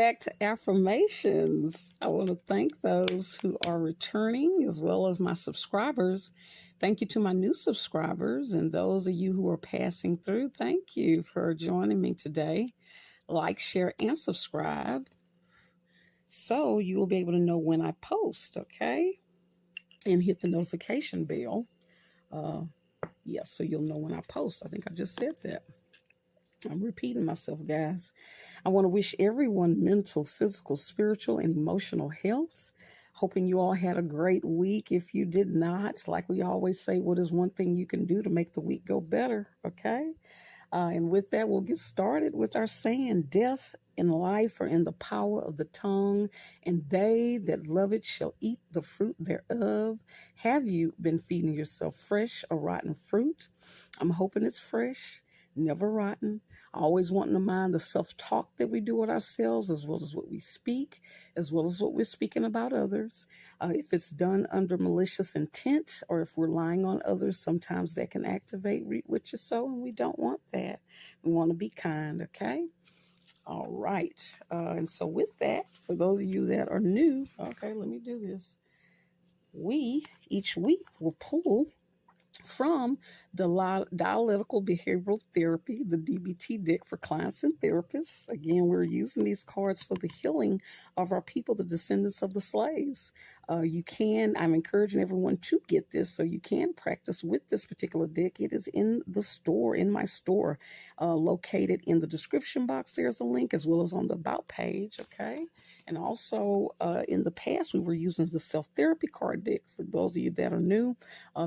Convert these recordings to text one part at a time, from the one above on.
back to affirmations. I want to thank those who are returning as well as my subscribers. Thank you to my new subscribers and those of you who are passing through. Thank you for joining me today. Like, share, and subscribe so you will be able to know when I post, okay? And hit the notification bell. Yes, so you'll know when I post. I think I just said that. I'm repeating myself, guys. I want to wish everyone mental, physical, spiritual, and emotional health. Hoping you all had a great week. If you did not, like we always say, what is one thing you can do to make the week go better? Okay. And with that, we'll get started with our saying, death and life are in the power of the tongue, and they that love it shall eat the fruit thereof. Have you been feeding yourself fresh or rotten fruit? I'm hoping it's fresh, never rotten. Always wanting to mind the self-talk that we do with ourselves, as well as what we speak, as well as what we're speaking about others. If it's done under malicious intent, or if we're lying on others, sometimes that can activate reap what you sow, and we don't want that. We want to be kind, okay? All right. And so with that, for those of you that are new, okay, let me do this. We, each week, will pull from the Dialectical Behavioral Therapy, the DBT deck for clients and therapists. Again, we're using these cards for the healing of our people, the descendants of the slaves. I'm encouraging everyone to get this so you can practice with this particular deck. It is in the store, in my store, located in the description box. There's a link as well as on the About page, okay? And also in the past, we were using the self-therapy card deck. For those of you that are new,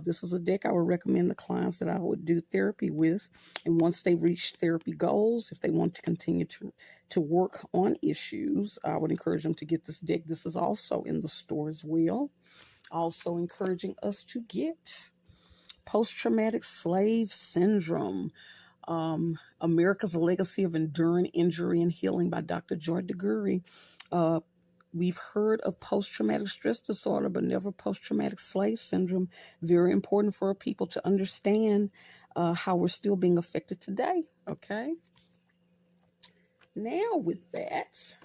this is a deck I would recommend the clients that I would do therapy with. And once they reach therapy goals, if they want to continue to work on issues, I would encourage them to get this deck. This is also in the store as well. Also encouraging us to get Post-Traumatic Slave Syndrome, America's Legacy of Enduring Injury and Healing by Dr. Joy DeGury. We've heard of post-traumatic stress disorder, but never post-traumatic slave syndrome. Very important for our people to understand how we're still being affected today, okay? Now with that,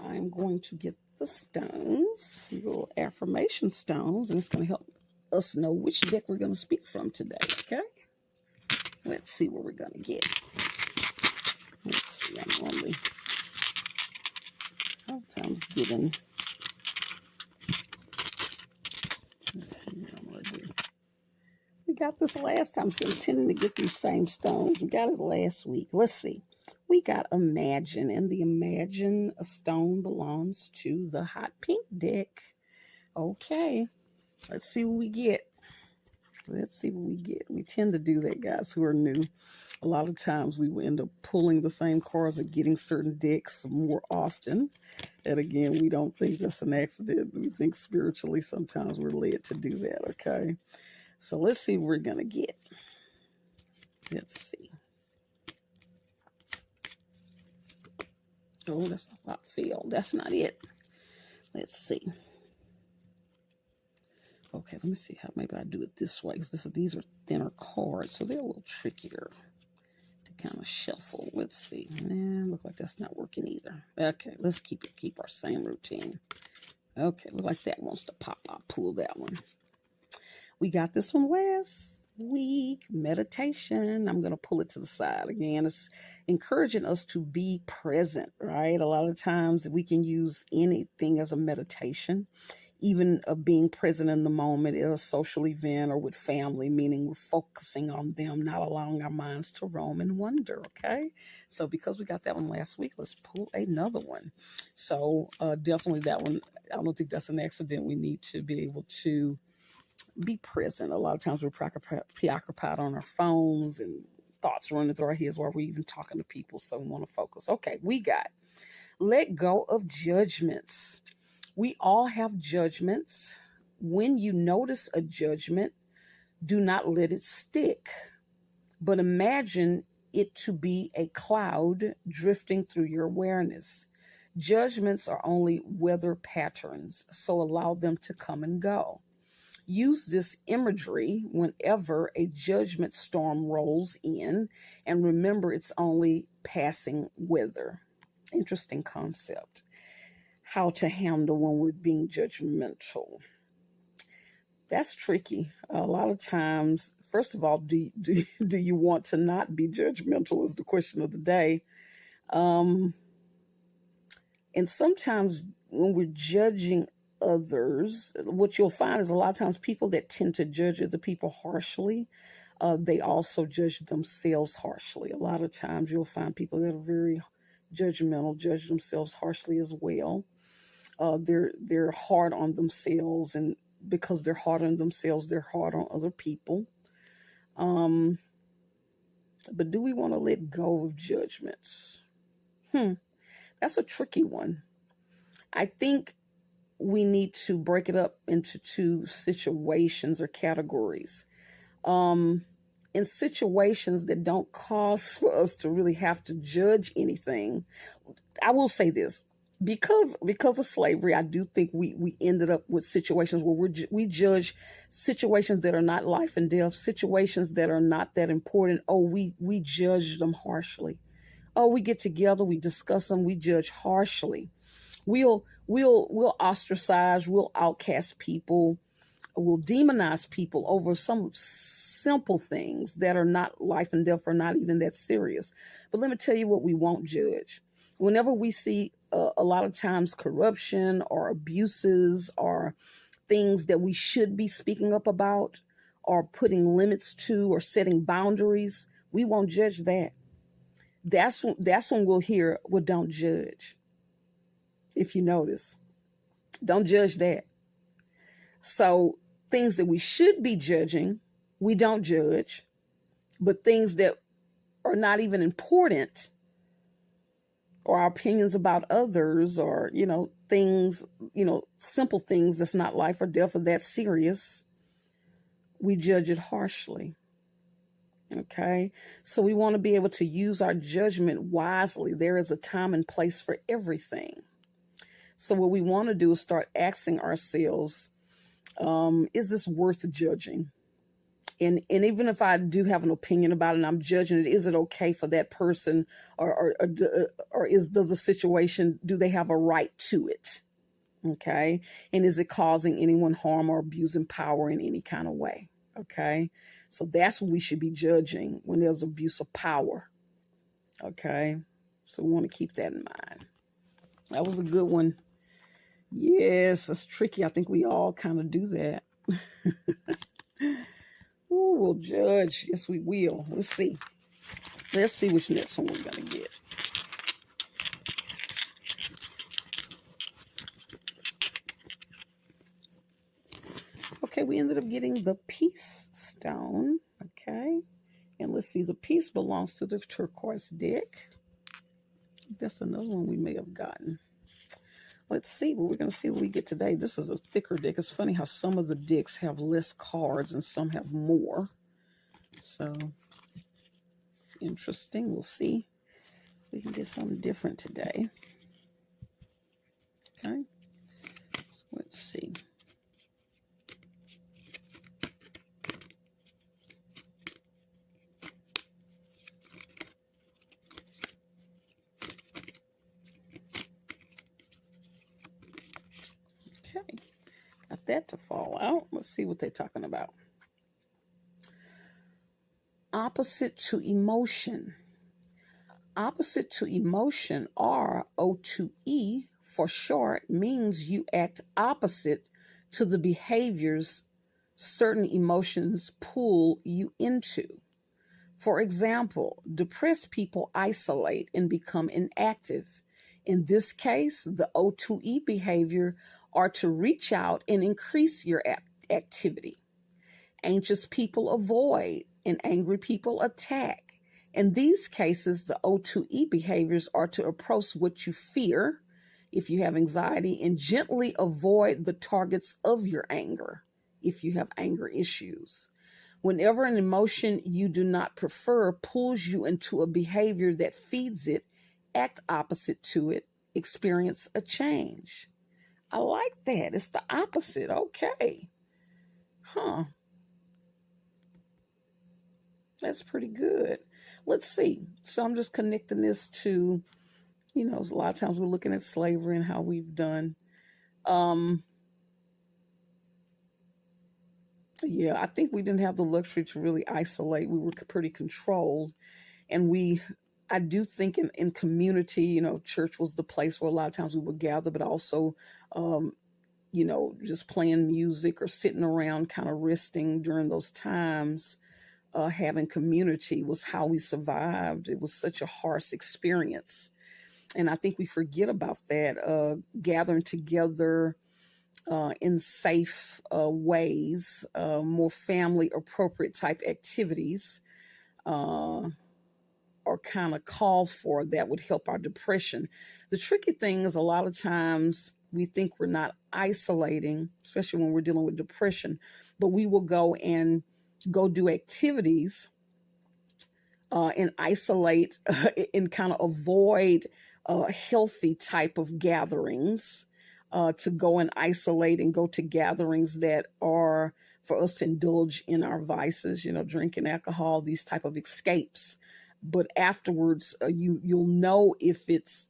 I'm going to get the stones, little affirmation stones, and it's going to help us know which deck we're going to speak from today, okay? Let's see what we're going to get. Let's see, I'm normally sometimes getting, let's see what I'm going to do. We got this last time, so I'm tending to get these same stones. We got it last week. Let's see. We got Imagine, and the Imagine stone belongs to the Hot Pink deck. Okay, let's see what we get. Let's see what we get. We tend to do that, guys who are new. A lot of times we will end up pulling the same cards or getting certain decks more often. And again, we don't think that's an accident. We think spiritually sometimes we're led to do that, okay? So let's see what we're going to get. Let's see. Oh, that's a lot failed. That's not it. Let's see. Okay, let me see how maybe I do it this way. These are thinner cards, so they're a little trickier to kind of shuffle. Let's see. Look like that's not working either. Okay, let's keep our same routine. Okay, look like that wants to pop. I'll pull that one. We got this one last week, meditation. I'm going to pull it to the side. Again, it's encouraging us to be present, right? A lot of times we can use anything as a meditation, even being present in the moment at a social event or with family, meaning we're focusing on them, not allowing our minds to roam and wander, okay? So because we got that one last week, let's pull another one. So definitely that one, I don't think that's an accident. We need to be able to be present. A lot of times we're preoccupied on our phones and thoughts running through our heads while we're even talking to people, so we want to focus. Okay, we got let go of judgments. We all have judgments. When you notice a judgment, do not let it stick, but imagine it to be a cloud drifting through your awareness. Judgments are only weather patterns, so allow them to come and go. Use this imagery whenever a judgment storm rolls in, and remember it's only passing weather. Interesting concept. How to handle when we're being judgmental. That's tricky. A lot of times, first of all, do you want to not be judgmental is the question of the day. Um, and sometimes when we're judging others, what you'll find is a lot of times people that tend to judge other people harshly, they also judge themselves harshly. A lot of times you'll find people that are very judgmental, judge themselves harshly as well. They're hard on themselves, and because they're hard on themselves, they're hard on other people. Um, but do we want to let go of judgments? That's a tricky one. I think we need to break it up into two situations or categories. In situations that don't cause for us to really have to judge anything, I will say this. Because of slavery, I do think we ended up with situations where we judge situations that are not life and death, situations that are not that important. Oh, we judge them harshly. Oh, we get together, we discuss them, we judge harshly. We'll ostracize, we'll outcast people, we'll demonize people over some simple things that are not life and death or not even that serious. But let me tell you what we won't judge. Whenever we see a lot of times corruption or abuses or things that we should be speaking up about or putting limits to or setting boundaries, we won't judge that. That's when we'll hear, well, don't judge. If you notice, don't judge that. So things that we should be judging, we don't judge, but things that are not even important, or our opinions about others, or, things, simple things that's not life or death or that serious, we judge it harshly. Okay. So we want to be able to use our judgment wisely. There is a time and place for everything. So what we want to do is start asking ourselves, is this worth judging? And even if I do have an opinion about it and I'm judging it, is it okay for that person, or does the situation, do they have a right to it? Okay. And is it causing anyone harm or abusing power in any kind of way? Okay. So that's what we should be judging when there's abuse of power. Okay. So we want to keep that in mind. That was a good one. Yes, it's tricky. I think we all kind of do that. Ooh, we'll judge. Yes, we will. Let's see. Let's see which next one we're going to get. Okay, we ended up getting the Peace Stone. Okay. And let's see. The Peace belongs to the turquoise deck. That's another one we may have gotten. Let's see what we're going to see what we get today. This is a thicker deck. It's funny how some of the decks have less cards and some have more. So it's interesting. We'll see if we can get something different today. Okay. So let's see. Okay. Got that to fall out. Let's see what they're talking about. Opposite to emotion. Opposite to emotion, or O2E for short, means you act opposite to the behaviors certain emotions pull you into. For example, depressed people isolate and become inactive. In this case, the O2E behavior are to reach out and increase your activity. Anxious people avoid and angry people attack. In these cases, the O2E behaviors are to approach what you fear, if you have anxiety, and gently avoid the targets of your anger, if you have anger issues. Whenever an emotion you do not prefer pulls you into a behavior that feeds it, act opposite to it, experience a change. I like that. It's the opposite. Okay. Huh. That's pretty good. Let's see. So I'm just connecting this to, a lot of times we're looking at slavery and how we've done. Um, yeah, I think we didn't have the luxury to really isolate. We were pretty controlled. And I do think in community, church was the place where a lot of times we would gather, but also, um, just playing music or sitting around kind of resting during those times, having community was how we survived. It was such a harsh experience. And I think we forget about that, gathering together in safe ways, more family appropriate type activities. Uh, are kind of called for that would help our depression. The tricky thing is a lot of times we think we're not isolating, especially when we're dealing with depression, but we will go do activities and isolate and kind of avoid healthy type of gatherings, to go and isolate and go to gatherings that are for us to indulge in our vices, drinking alcohol, these type of escapes. But afterwards, you'll know if it's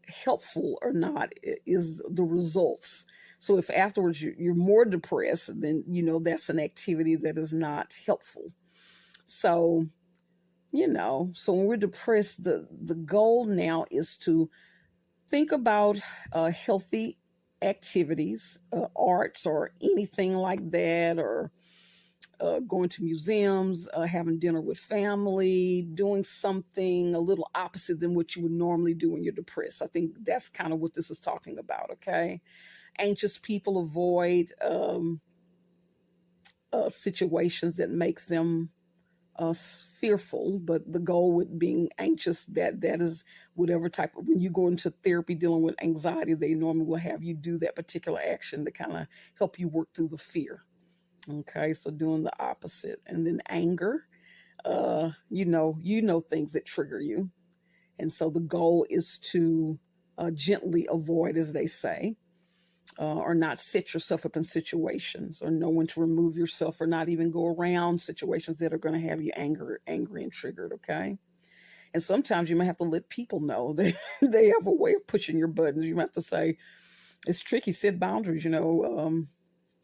helpful or not, is the results. So if afterwards you're more depressed, then that's an activity that is not helpful. So so when we're depressed, the goal now is to think about healthy activities, arts or anything like that, or going to museums, having dinner with family, doing something a little opposite than what you would normally do when you're depressed. I think that's kind of what this is talking about, okay? Anxious people avoid situations that makes them fearful, but the goal with being anxious, that is whatever type of, when you go into therapy dealing with anxiety, they normally will have you do that particular action to kind of help you work through the fear. Okay, so doing the opposite. And then anger, things that trigger you. And so the goal is to gently avoid, as they say, or not set yourself up in situations, or know when to remove yourself, or not even go around situations that are going to have you angry and triggered, okay? And sometimes you might have to let people know that they have a way of pushing your buttons. You might have to say, it's tricky, set boundaries,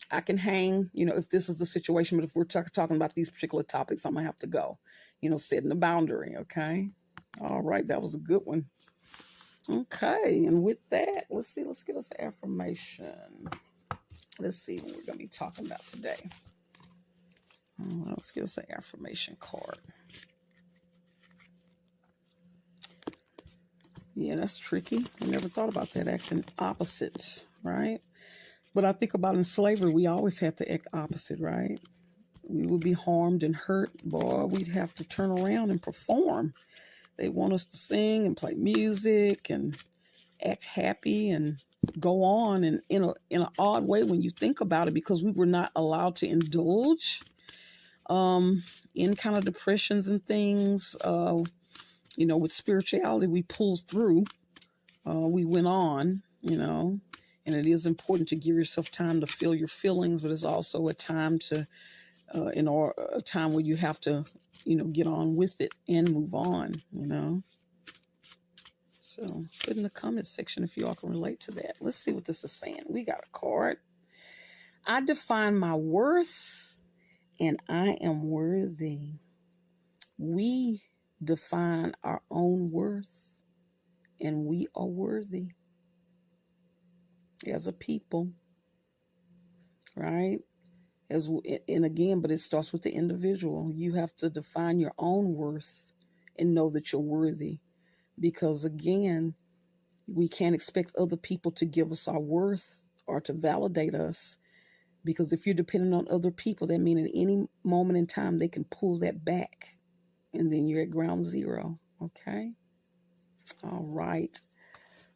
I can hang, if this is the situation, but if we're talking about these particular topics, I'm going to have to go, setting a boundary, okay? All right, that was a good one. Okay, and with that, let's get us an affirmation. Let's see what we're going to be talking about today. Let's get us an affirmation card. Yeah, that's tricky. I never thought about that, acting opposite, right? But I think about in slavery, we always had to act opposite, right? We would be harmed and hurt. Boy, we'd have to turn around and perform. They want us to sing and play music and act happy and go on, and in an odd way when you think about it, because we were not allowed to indulge in kind of depressions and things. With spirituality, we pulled through. We went on, and it is important to give yourself time to feel your feelings, but it's also a time to a time where you have to get on with it and move on. So put in the comment section if you all can relate to that. Let's see what this is saying. We got a card. I define my worth and I am worthy. We define our own worth and we are worthy as a people, right? And again, but it starts with the individual. You have to define your own worth and know that you're worthy. Because again, we can't expect other people to give us our worth or to validate us. Because if you're dependent on other people, that means at any moment in time, they can pull that back. And then you're at ground zero. Okay? All right.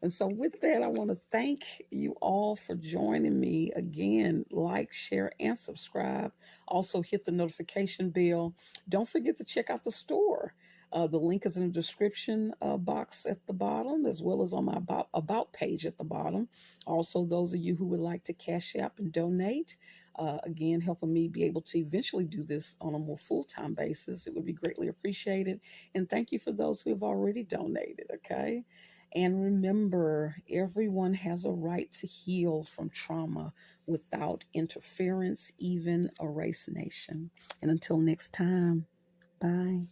And so with that, I want to thank you all for joining me. Again, like, share, and subscribe. Also hit the notification bell. Don't forget to check out the store. The link is in the description box at the bottom, as well as on my about page at the bottom. Also, those of you who would like to cash app and donate, again, helping me be able to eventually do this on a more full-time basis, it would be greatly appreciated. And thank you for those who have already donated, okay? And remember, everyone has a right to heal from trauma without interference, even a race nation. And until next time, bye.